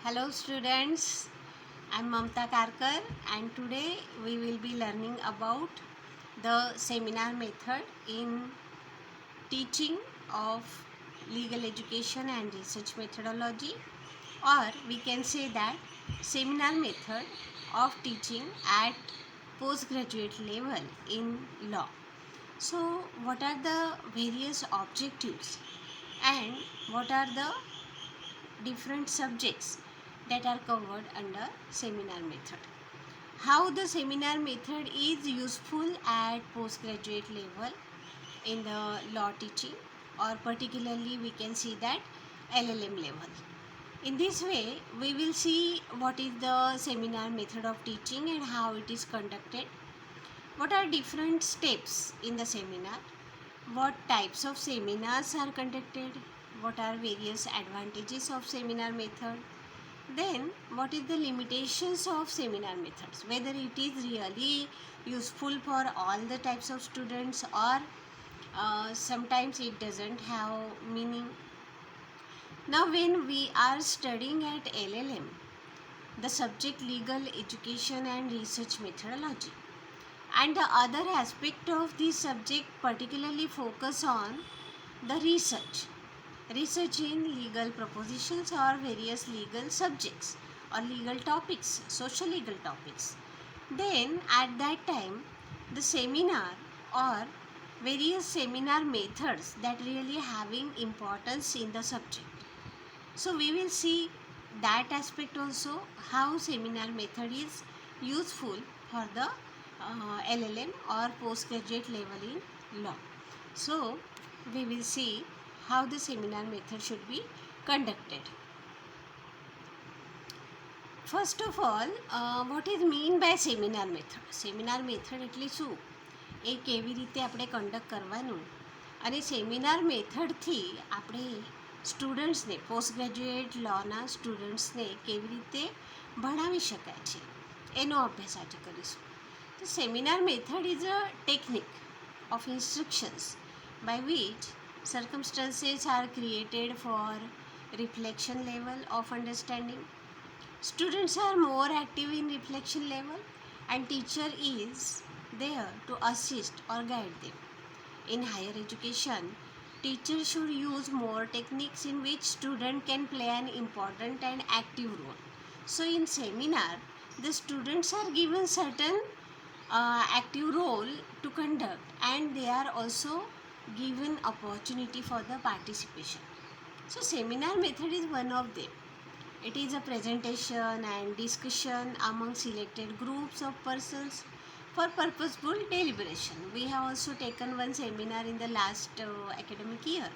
Hello students, I'm Mamta Karkar and today we will be learning about the seminar method in teaching of legal education and research methodology, or we can say that seminar method of teaching at postgraduate level in law. So what are the various objectives and what are the different subjects that are covered under seminar method? How the seminar method is useful at postgraduate level in the law teaching, or particularly we can see that LLM level. In this way we will see what is the seminar method of teaching and how it is conducted, what are different steps in the seminar, what types of seminars are conducted, what are various advantages of seminar method, then what is the limitations of seminar methods, whether it is really useful for all the types of students, or sometimes it doesn't have meaning. Now when we are studying at LLM, the subject legal education and research methodology, and the other aspect of this subject particularly focus on the research in legal propositions or various legal subjects or legal topics, social legal topics. Then at that time the seminar or various seminar methods that really having importance in the subject. So we will see that aspect also, how seminar method is useful for the LLM or postgraduate level in law. So we will see how the seminar method should be conducted. First of all, what is mean by seminar method? Seminar method એટલે શું? એ કેવી રીતે આપણે conduct કરવાનું, અને seminar મેથડથી આપણે સ્ટુડન્ટ્સને, post graduate લોના સ્ટુડન્ટ્સને કેવી રીતે ભણાવી શકાય છે એનો અભ્યાસ આજે કરીશું. તો seminar method is a technique of instructions by which circumstances are created for reflection level of understanding. Students are more active in reflection level and teacher is there to assist or guide them. In higher education, teachers should use more techniques in which student can play an important and active role. So in seminar, the students are given certain active role to conduct, and they are also given opportunity for the participation. So seminar method is one of them. It is a presentation and discussion among selected groups of persons for purposeful deliberation. We have also taken one seminar in the last academic year,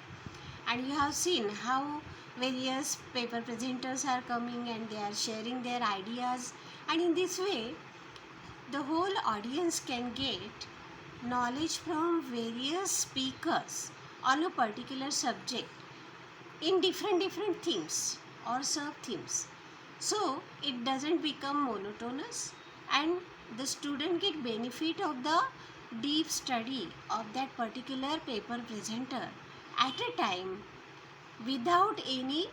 and you have seen how various paper presenters are coming and they are sharing their ideas, and in this way the whole audience can get knowledge from various speakers on a particular subject in different themes or sub themes. So it doesn't become monotonous, and the student get benefit of the deep study of that particular paper presenter at a time without any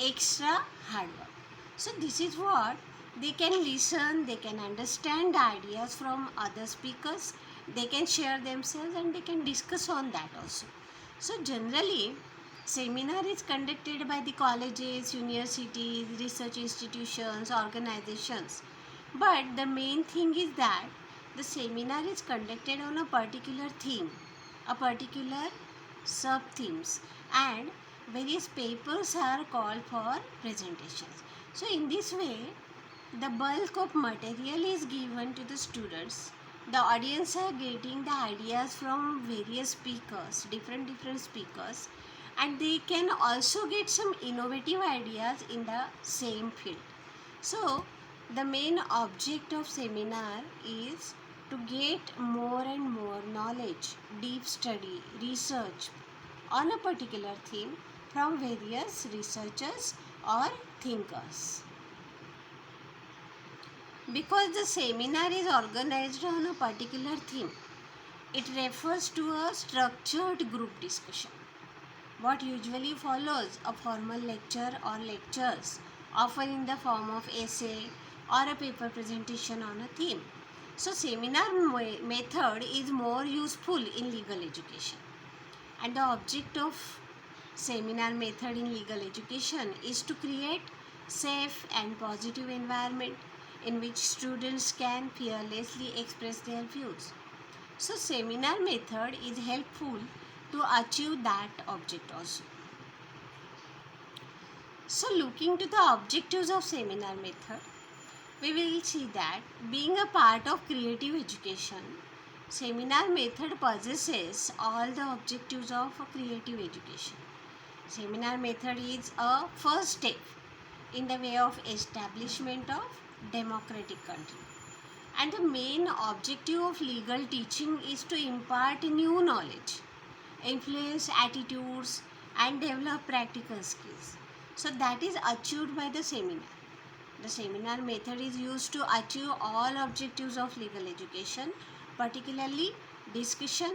extra hard work. So this is what they can listen, they can understand the ideas from other speakers, they can share themselves, and they can discuss on that also. So generally seminar is conducted by the colleges, universities, research institutions, organizations, but the main thing is that the seminar is conducted on a particular theme, a particular sub themes, and various papers are called for presentations. So in this way the bulk of material is given to the students. The audience are getting the ideas from various speakers, different speakers, and they can also get some innovative ideas in the same field. So the main object of seminar is to get more and more knowledge, deep study, research on a particular theme from various researchers or thinkers. Because the seminar is organized on a particular theme, it refers to a structured group discussion. What usually follows a formal lecture or lectures often in the form of essay or a paper presentation on a theme. So seminar method is more useful in legal education. And the object of seminar method in legal education is to create safe and positive environment in which students can fearlessly express their views. So seminar method is helpful to achieve that object also. So looking to the objectives of seminar method, we will see that being a part of creative education, seminar method possesses all the objectives of a creative education. Seminar method is a first step in the way of establishment of democratic country. And the main objective of legal teaching is to impart new knowledge, influence attitudes, and develop practical skills. So that is achieved by the seminar. The seminar method is used to achieve all objectives of legal education, particularly discussion,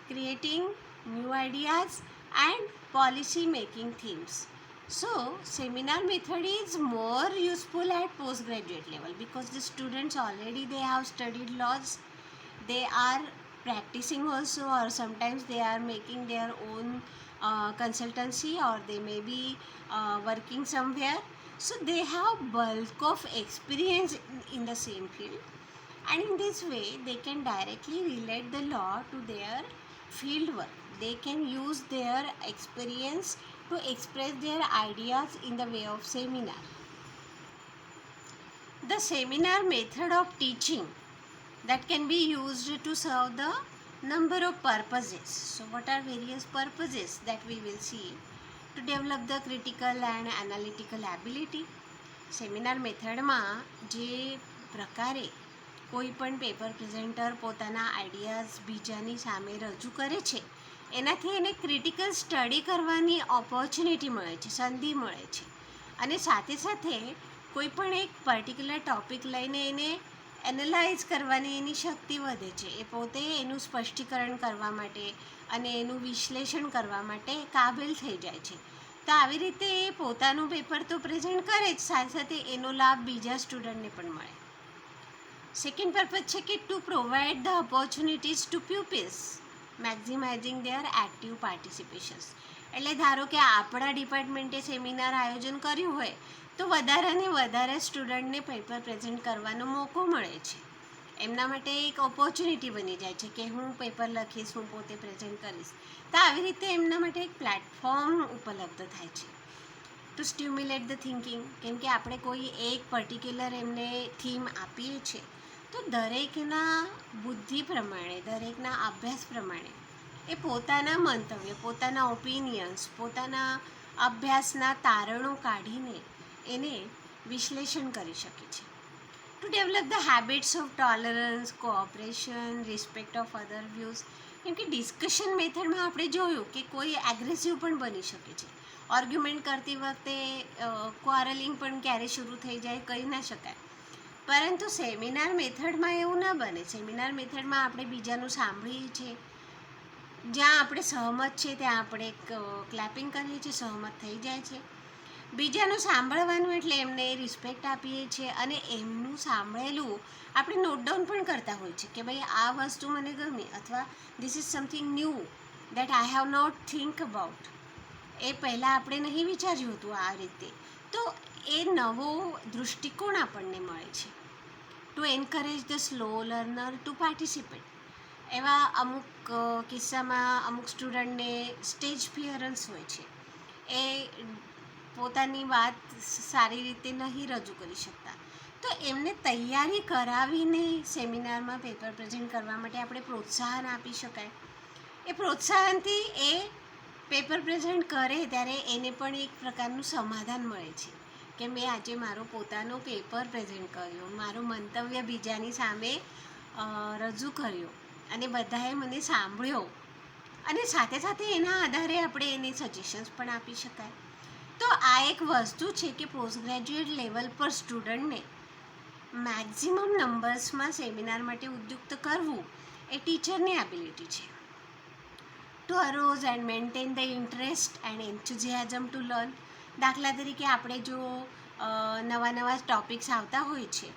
creating new ideas, and policy making themes. So seminar method is more useful at postgraduate level because the students already they have studied laws, they are practicing also, or sometimes they are making their own consultancy, or they may be working somewhere. So they have bulk of experience in the same field, and in this way they can directly relate the law to their field work. They can use their experience to express their ideas in the way of seminar. The seminar method of teaching that can be used to serve the number of purposes. So what are various purposes that we will see? To develop the critical and analytical ability. Seminar મેથડમાં જે પ્રકારે કોઈ પણ paper પ્રેઝેન્ટર પોતાના ideas બીજાની સામે રજૂ કરે છે, એનાથી એને ક્રિટિકલ સ્ટડી કરવાની ઓપોર્ચ્યુનિટી મળે છે, સંધિ મળે છે. અને સાથે સાથે કોઈ પણ એક પર્ટિક્યુલર ટૉપિક લઈને એને એનાલાઇઝ કરવાની એની શક્તિ વધે છે. એ પોતે એનું સ્પષ્ટીકરણ કરવા માટે અને એનું વિશ્લેષણ કરવા માટે કાબિલ થઈ જાય છે. તો આવી રીતે એ પોતાનું પેપર તો પ્રેઝન્ટ કરે જ, સાથે સાથે એનો લાભ બીજા સ્ટુડન્ટને પણ મળે. સેકન્ડ પર્પઝ છે કે to provide the opportunities to pupils maximizing their active participations. એટલે ધારો કે આપણા ડિપાર્ટમેન્ટે સેમિનાર આયોજન કર્યું હોય તો વધારે ને વધારે સ્ટુડન્ટને પેપર પ્રેઝન્ટ કરવાનો મોકો મળે છે. એમના માટે એક ઓપોર્ચ્યુનિટી બની જાય છે કે હું પેપર લખીશ, હું પોતે પ્રેઝન્ટ કરીશ. તો આવી રીતે એમના માટે એક પ્લેટફોર્મ ઉપલબ્ધ થાય છે ટુ સ્ટિમ્યુલેટ ધ થિંકિંગ. કેમ કે આપણે કોઈ એક પર્ટિક્યુલર એમને થીમ આપીએ છીએ તો દરેકના બુદ્ધિ પ્રમાણે, દરેકના અભ્યાસ પ્રમાણે એ પોતાના મંતવ્ય, પોતાના ઓપિનિયન્સ, પોતાના અભ્યાસના તારણો કાઢીને એને વિશ્લેષણ કરી શકે છે. To develop the habits of tolerance, cooperation, respect of other views. કેમ કે ડિસ્કશન મેથડમાં આપણે જોયું કે કોઈ એગ્રેસિવ પણ બની શકે છે. આર્ગ્યુમેન્ટ કરતી વખતે ક્વારલિંગ પણ ક્યારે શરૂ થઈ જાય કહી ના શકાય. પરંતુ સેમિનાર મેથડમાં એવું ના બને. સેમિનાર મેથડમાં આપણે બીજાનું સાંભળીએ છીએ, જ્યાં આપણે સહમત છે ત્યાં આપણે ક્લેપિંગ કરીએ છીએ, સહમત થઈ જાય છે. બીજાનું સાંભળવાનું એટલે એમને રિસ્પેક્ટ આપીએ છીએ અને એમનું સાંભળેલું આપણે નોટ ડાઉન પણ કરતા હોઈએ છીએ કે ભાઈ આ વસ્તુ મને ગમી, અથવા this is something new that I have not think about. એ પહેલાં આપણે નહીં વિચાર્યું હતું આ રીતે. તો એ નવો દૃષ્ટિકોણ આપણને મળે છે. To encourage the slow learner to participate. એવા અમુક કિસ્સામાં અમુક સ્ટુડન્ટને સ્ટેજ ફિયરન્સ હોય છે, એ પોતાની વાત સારી રીતે નહીં રજૂ કરી શકતા. તો એમને તૈયારી કરાવીને સેમિનારમાં પેપર પ્રેઝન્ટ કરવા માટે આપણે પ્રોત્સાહન આપી શકાય. એ પ્રોત્સાહનથી એ પેપર પ્રેઝન્ટ કરે ત્યારે એને પણ એક પ્રકારનું સમાધાન મળે છે કે મેં આજે મારો પોતાનો પેપર પ્રેઝન્ટ કર્યો, મારું મંતવ્ય બીજાની સામે રજૂ કર્યો અને બધાએ મને સાંભળ્યો, અને સાથે સાથે એના આધારે આપણે એને સજેશન્સ પણ આપી શકાય. તો આ એક વસ્તુ છે કે પોસ્ટ ગ્રેજ્યુએટ લેવલ પર સ્ટુડન્ટને મેક્ઝિમમ નંબર્સમાં સેમિનાર માટે ઉદ્યુક્ત કરવું એ ટીચરની એબિલિટી છે. To arouse and maintain the interest and enthusiasm to learn. દાખલા તરીકે આપણે જો નવા નવા ટૉપિક્સ આવતા હોય છે,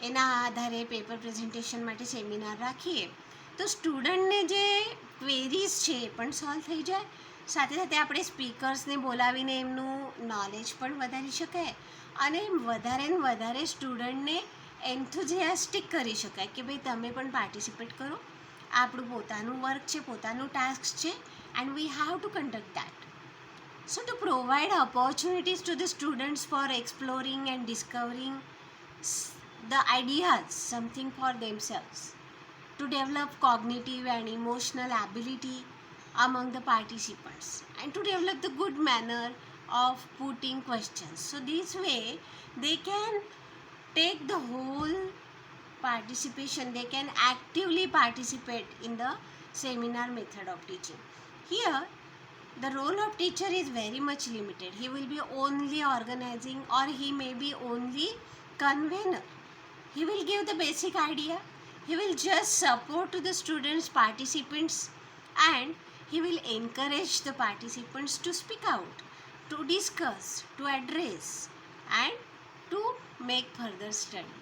એના આધારે પેપર પ્રેઝન્ટેશન માટે સેમિનાર રાખીએ તો સ્ટુડન્ટને જે ક્વેરીઝ છે એ પણ સોલ્વ થઈ જાય, સાથે સાથે આપણે સ્પીકર્સને બોલાવીને એમનું નોલેજ પણ વધારી શકાય અને વધારે ને વધારે સ્ટુડન્ટને એન્થુઝિયાસ્ટિક કરી શકાય કે ભાઈ તમે પણ પાર્ટિસિપેટ કરો, આપણું પોતાનું વર્ક છે, પોતાનું ટાસ્ક છે, and we have to conduct that. So to provide opportunities to the students for exploring and discovering the ideas, something for themselves, to develop cognitive and emotional ability among the participants, and to develop the good manner of putting questions. So this way they can take the whole participation, they can actively participate in the seminar method of teaching. Here the role of teacher is very much limited. He will be only organizing, or he may be only convener. He will give the basic idea, he will just support to the students, participants, and he will encourage the participants to speak out, to discuss, to address, and to make further study.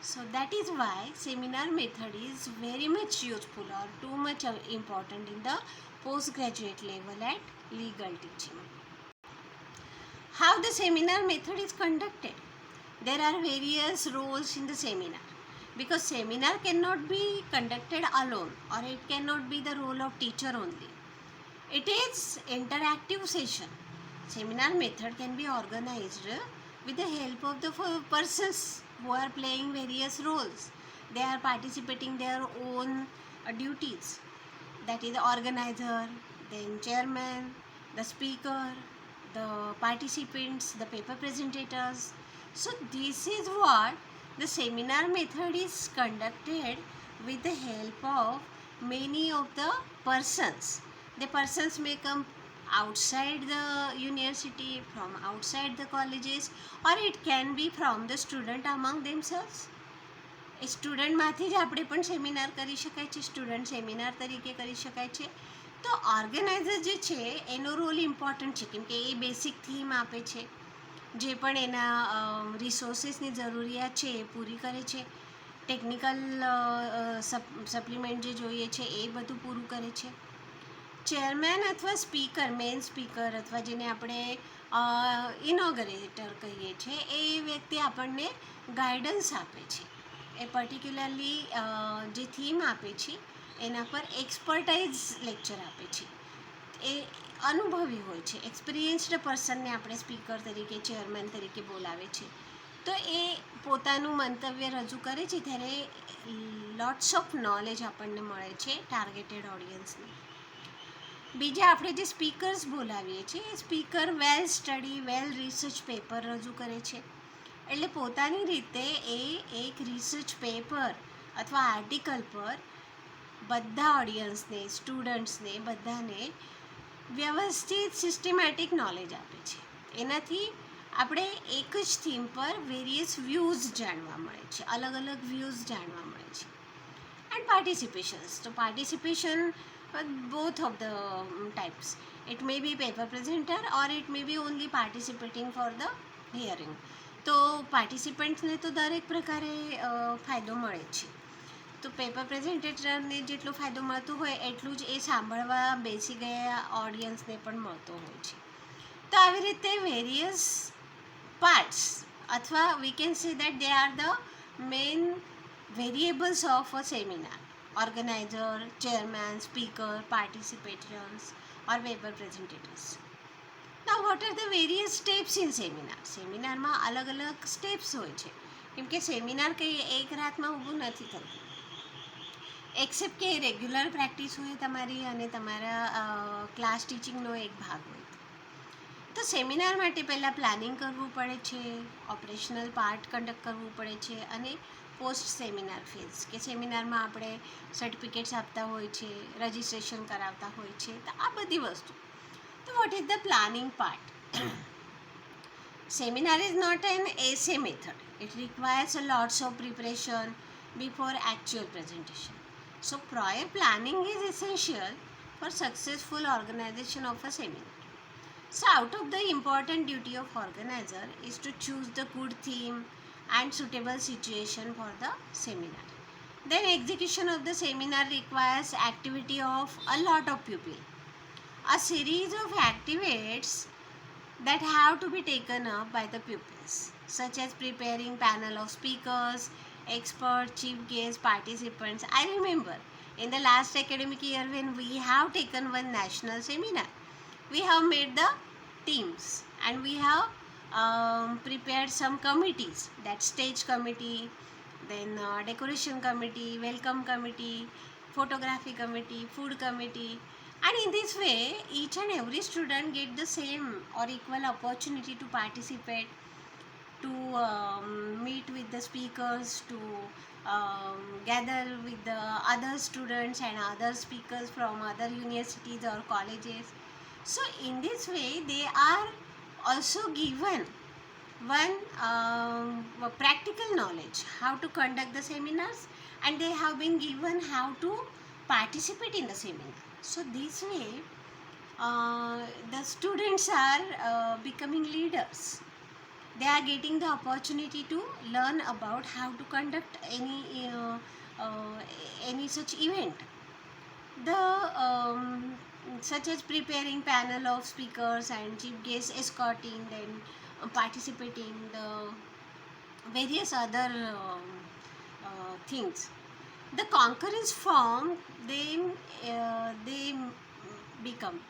So that is why seminar method is very much useful or too much important in the postgraduate level at legal teaching. How the seminar method is conducted? There are various roles in the seminar, because seminar cannot be conducted alone, or it cannot be the role of teacher only. It is interactive session. Seminar method can be organized with the help of the persons who are playing various roles. They are participating their own duties. That is the organizer, then chairman, the speaker, the participants, the paper presentators. So this is what the seminar method is conducted with the help of many of the persons. The persons may come outside the university, from outside the colleges, or it can be from the student among themselves. એ સ્ટુડન્ટમાંથી જ આપણે પણ seminar કરી શકાય છે, student seminar તરીકે કરી શકાય છે. તો ઓર્ગેનાઇઝર જે છે એનો રોલ ઇમ્પોર્ટન્ટ છે, કેમ કે એ બેસિક થીમ આપે છે, જે પણ એના રિસોર્સિસની જરૂરિયાત છે એ પૂરી કરે છે, ટેકનિકલ સપ્લિમેન્ટ જે જોઈએ છે એ બધું પૂરું કરે છે. ચેરમેન અથવા સ્પીકર, મેઇન સ્પીકર અથવા જેને આપણે ઇનોગરેટર કહીએ છીએ, એ વ્યક્તિ આપણને ગાઈડન્સ આપે છે. એ પર્ટિક્યુલરલી જે થીમ આપે છે એના પર એક્સપર્ટાઇઝ લેક્ચર આપે છે. એ અનુભવી હોય છે, એક્સપિરિયન્સ્ડ પર્સનને આપણે સ્પીકર તરીકે, ચેરમેન તરીકે બોલાવે છે. તો એ પોતાનું મંતવ્ય રજૂ કરે છે ત્યારે લોટ્સ ઓફ નોલેજ આપણને મળે છે ટાર્ગેટેડ ઓડિયન્સને. બીજા આપણે જે સ્પીકર્સ બોલાવીએ છીએ, એ સ્પીકર વેલ સ્ટડી, વેલ રિસર્ચ પેપર રજૂ કરે છે. એટલે પોતાની રીતે એ એક રિસર્ચ પેપર અથવા આર્ટિકલ પર બધા ઓડિયન્સને, સ્ટુડન્ટ્સને, બધાને વ્યવસ્થિત સિસ્ટમેટિક નોલેજ આપે છે. એનાથી આપણે એક જ થીમ પર વેરિયસ વ્યૂઝ જાણવા મળે છે, અલગ અલગ વ્યૂઝ જાણવા મળે છે. એન્ડ પાર્ટિસિપેશન્સ, તો participation both of the types. It may be paper presenter or it may be only participating for the hearing. તો પાર્ટિસિપન્ટ્સને તો દરેક પ્રકારે ફાયદો મળે છે. તો પેપર પ્રેઝન્ટેટરને જેટલો ફાયદો મળતો હોય એટલું જ એ સાંભળવા બેસી ગયા ઓડિયન્સને પણ મળતો હોય છે. તો આવી રીતે વેરિયસ પાર્ટ્સ, અથવા we can say that they are the main variables of a seminar: organizer, chairman, speaker, participants, or paper presentators. Now what are the various steps in seminar? સેમિનારમાં અલગ અલગ સ્ટેપ્સ હોય છે, કેમ કે સેમિનાર કંઈ એક રાતમાં ઊભું નથી થતું, એક્સેપ્ટ કે રેગ્યુલર પ્રેક્ટિસ હોય તમારી અને તમારા ક્લાસ ટીચિંગનો એક ભાગ હોય. તો સેમિનાર માટે પહેલાં પ્લાનિંગ કરવું પડે છે, ઓપરેશનલ પાર્ટ કન્ડક્ટ કરવું પડે છે, અને પોસ્ટ સેમિનાર ફેઝ, કે સેમિનારમાં આપણે સર્ટિફિકેટ્સ આપતા હોય છે, રજિસ્ટ્રેશન કરાવતા હોય છે, તો આ બધી વસ્તુ. તો what is the planning part? Seminar is not an essay method. It requires a lots of preparation before actual presentation. So prior planning is essential for successful organization of a seminar. So out of the important duty of organizer is to choose the good theme and suitable situation for the seminar. Then execution of the seminar requires activity of a lot of people. A series of activities that have to be taken up by the pupils, such as preparing panel of speakers, experts, chief guests, participants. I remember in the last academic year when we have taken one national seminar, we have made the teams and we have prepared some committees, that stage committee, then decoration committee, welcome committee, photography committee, food committee, and in this way each and every student get the same or equal opportunity to participate, to meet with the speakers, to gather with the other students and other speakers from other universities or colleges. So in this way they are also given one practical knowledge how to conduct the seminars, and they have been given how to participate in the seminar. So this way the students are becoming leaders. They are getting the opportunity to learn about how to conduct uh, any such event, the such as preparing panel of speakers and chief guests, escorting, then participating the various other things. The concurrence form then they become,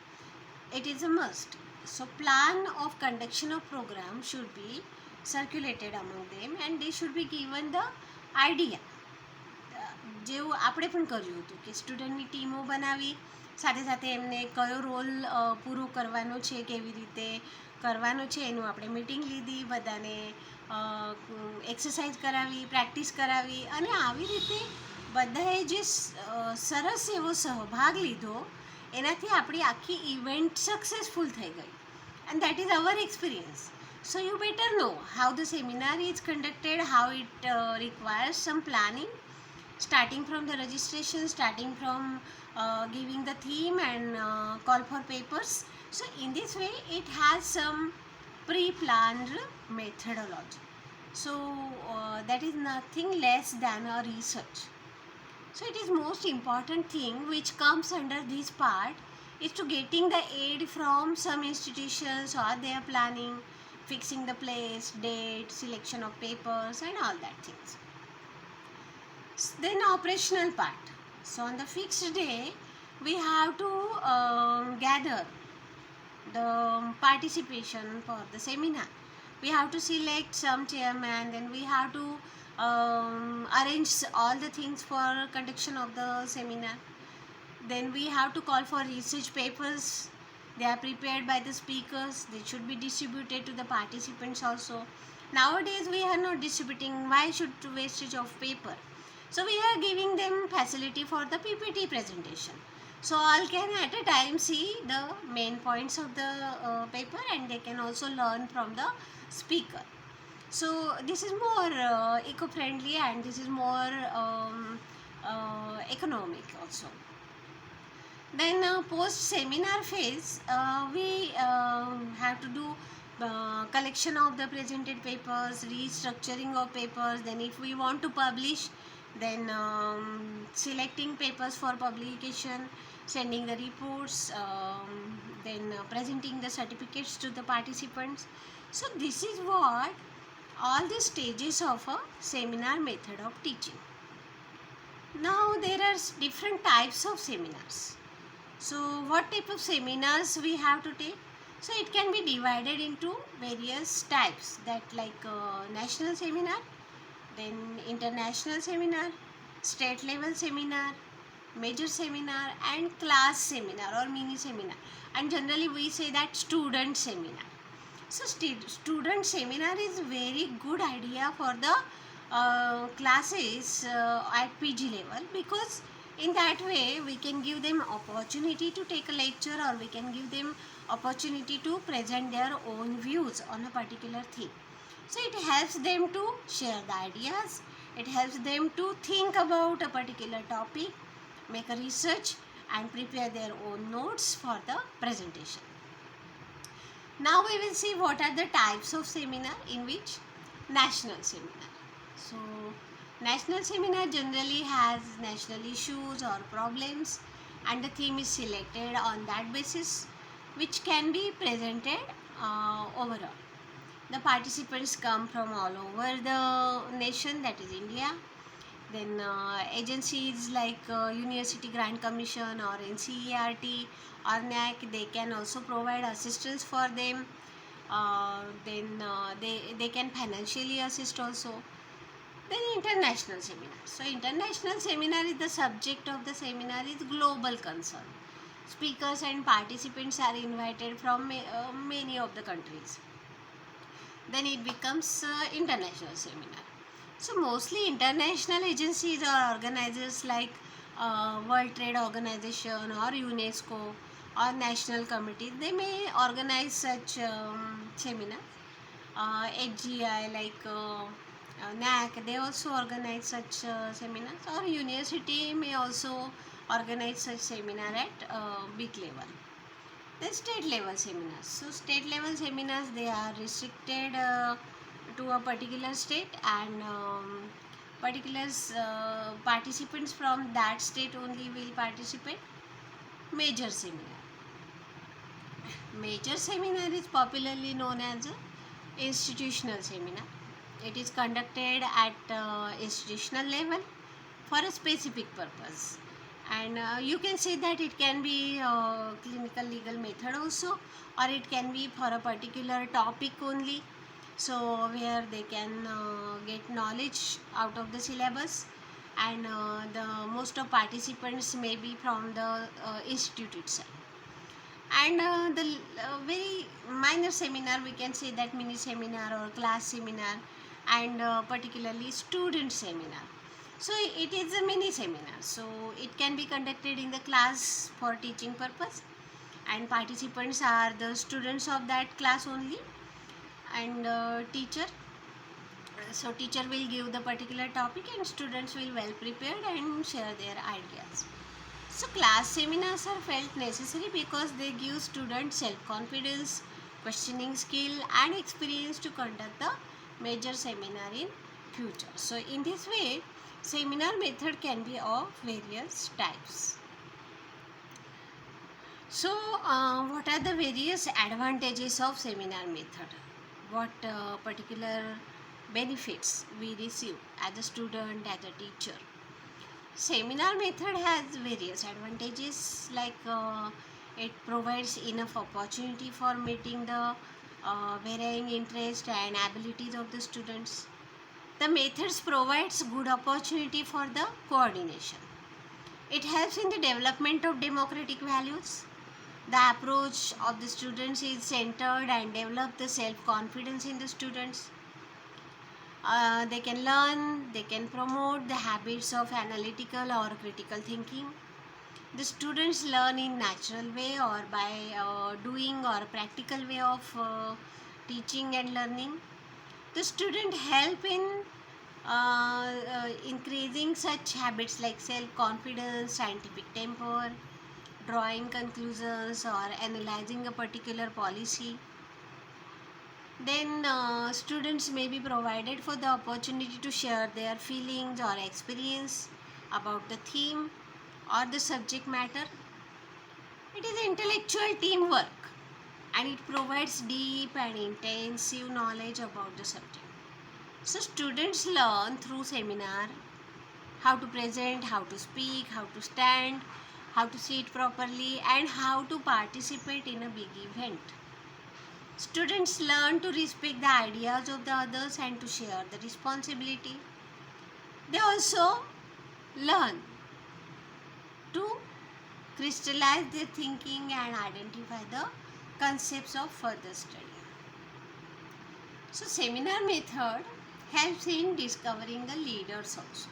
it is a must. So plan of conduction of program should be circulated among them and they should be given the idea. જેવું આપણે પણ કર્યું હતું કે સ્ટુડન્ટની ટીમો બનાવી, સાથે સાથે એમને કયો રોલ પૂરો કરવાનો છે, કેવી રીતે કરવાનો છે એનું આપણે મિટિંગ લીધી, બધાને એક્સરસાઇઝ કરાવી, પ્રેક્ટિસ કરાવી, અને આવી રીતે બધાએ જે સરસ એવો સહભાગ લીધો એનાથી આપણી આખી ઇવેન્ટ સક્સેસફુલ થઈ ગઈ. And that is our experience. So you better know how the seminar is conducted, how it requires some planning, starting from the registration, starting from giving the theme and call for papers. So in this way it has some pre-planned methodology. So that is nothing less than a research. So it is most important thing which comes under this part is to getting the aid from some institutions or their planning, fixing the place, date, selection of papers and all that things. Then operational part. So on the fixed day we have to gather the participation for the seminar. We have to select some chairman, then we have to arrange all the things for conduction of the seminar. Then we have to call for research papers. They are prepared by the speakers. They should be distributed to the participants also. Nowadays we are not distributing. Why should wastage of paper? So we are giving them facility for the PPT presentation. So all can at a time see the main points of the paper and they can also learn from the speaker. So this is more eco-friendly and this is more economic also. Then post seminar phase we have to do collection of the presented papers, restructuring of papers. Then if we want to publish, then selecting papers for publication, sending the reports, then presenting the certificates to the participants. So this is what all the stages of a seminar method of teaching. Now there are different types of seminars. So what type of seminars we have to take? So it can be divided into various types, that like national seminar, then international seminar, state level seminar, major seminar and class seminar or mini seminar, and generally we say that student seminar. So student seminar is very good idea for the classes at PG level, because in that way we can give them opportunity to take a lecture or we can give them opportunity to present their own views on a particular theme. So it helps them to share the ideas, it helps them to think about a particular topic, make a research and prepare their own notes for the presentation. Now we will see what are the types of seminar in which national seminar. So national seminar generally has national issues or problems, and the theme is selected on that basis, which can be presented overall. The participants come from all over the nation, that is India. Then agencies like University Grant Commission or NCERT or NAC, they can also provide assistance for them. They can financially assist also. Then international seminar. So international seminar is the subject of the seminar is global concern. Speakers and participants are invited from many of the countries. Then it becomes international seminar. So mostly international agencies or organizers like World Trade Organization or UNESCO or national committees, they may organize such seminars. HGI like NAC, they also organize such seminars, or university may also organize such seminar at big level. The state level seminars. So state level seminars, they are restricted to a particular state, and particular participants from that state only will participate. Major seminar. Major seminar is popularly known as a institutional seminar. It is conducted at institutional level for a specific purpose, and you can say that it can be clinical legal method also, or it can be for a particular topic only, so where they can get knowledge out of the syllabus, and the most of participants may be from the institute itself. And the very minor seminar, we can say that mini seminar or class seminar, and particularly student seminar. So it is a mini seminar, so it can be conducted in the class for teaching purpose, and participants are the students of that class only, and teacher will give the particular topic, and students will well prepared and share their ideas. So class seminars are felt necessary because they give students self-confidence, questioning skill and experience to conduct the major seminar in future. So in this way, seminar method can be of various types. So what are the various advantages of seminar method? What particular benefits we receive as a student, as a teacher? Seminar method has various advantages, like it provides enough opportunity for meeting the varying interest and abilities of the students. The methods provides good opportunity for the coordination. It helps in the development of democratic values. The approach of the students is centered and develop the self-confidence in the students. They can learn, they can promote the habits of analytical or critical thinking. The students learn in natural way or by doing or practical way of teaching and learning. The student help in increasing such habits like self-confidence, scientific temper, drawing conclusions or analyzing a particular policy. Then students may be provided for the opportunity to share their feelings or experience about the theme or the subject matter. It is intellectual teamwork, and it provides deep and intensive knowledge about the subject. So students learn through seminar how to present, how to speak, how to stand, how to sit properly, and how to participate in a big event. Students learn to respect the ideas of the others and to share the responsibility. They also learn to crystallize their thinking and identify the concepts of further study. So seminar method helps in discovering the leaders also.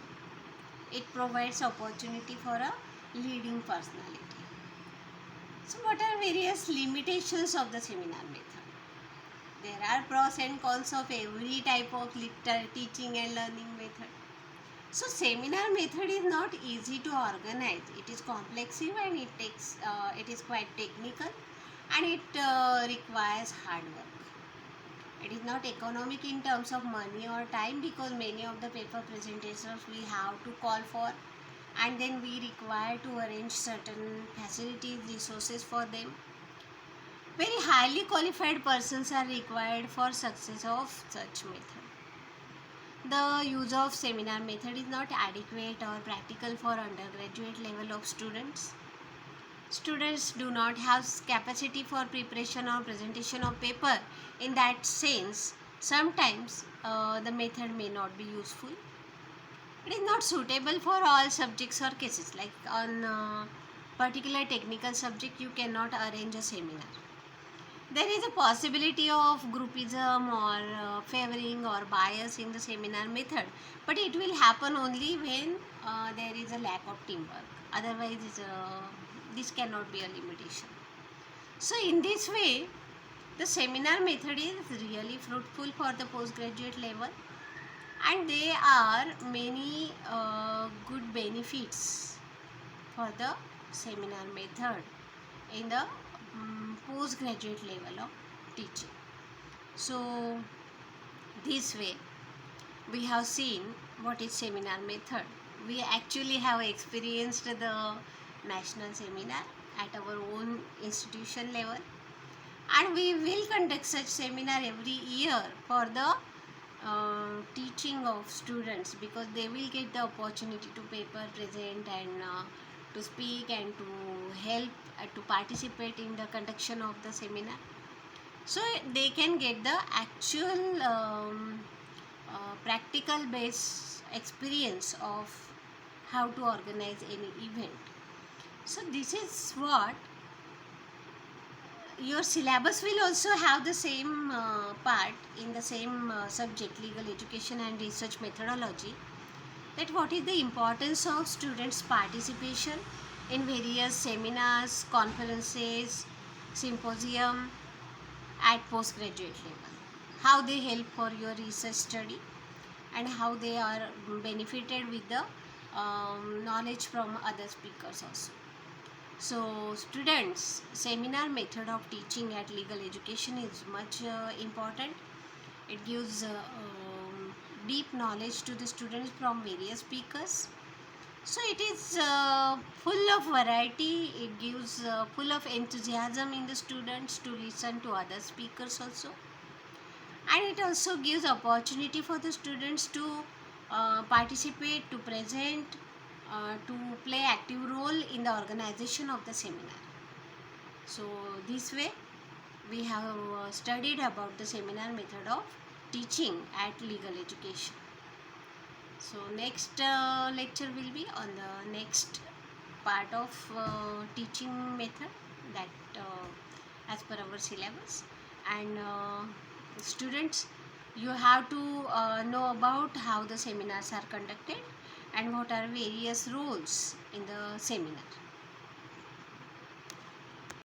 It provides opportunity for a leading personality. So what are various limitations of the seminar method? There are pros and cons of every type of teaching and learning method. So seminar method is not easy to organize. It is complex and it is quite technical. and it requires hard work. It is not economic in terms of money or time, because many of the paper presentations we have to call for, and then we require to arrange certain facilities, resources for them. Very highly qualified persons are required for success of such method. The use of seminar method is not adequate or practical for undergraduate level of students. Students do not have capacity for preparation or presentation of paper. In that sense, sometimes the method may not be useful. It is not suitable for all subjects or cases. Like on particular technical subject, you cannot arrange a seminar. There is a possibility of groupism or favoring or bias in the seminar method, but it will happen only when there is a lack of teamwork. Otherwise, this cannot be a limitation. So, in this way, the seminar method is really fruitful for the postgraduate level, and there are many good benefits for the seminar method in the postgraduate level of teaching. So, this way we have seen what is seminar method. We actually have experienced the national seminar at our own institution level, and we will conduct such seminar every year for the teaching of students, because they will get the opportunity to paper present and to speak and to help to participate in the conduction of the seminar, so they can get the actual practical based experience of how to organize any event. So this is what your syllabus will also have the same part in the same subject, legal education and research methodology, that what is the importance of students participation in various seminars, conferences, symposium at postgraduate level, how they help for your research study, and how they are benefited with the knowledge from other speakers also. So students, seminar method of teaching at legal education is much important. It gives deep knowledge to the students from various speakers. So it is full of variety. It gives full of enthusiasm in the students to listen to other speakers also, and it also gives opportunity for the students to participate, to present, to play active role in the organization of the seminar. So this way we have studied about the seminar method of teaching at legal education. So next lecture will be on the next part of teaching method, that as per our syllabus. And students, you have to know about how the seminars are conducted and what are various roles in the seminar.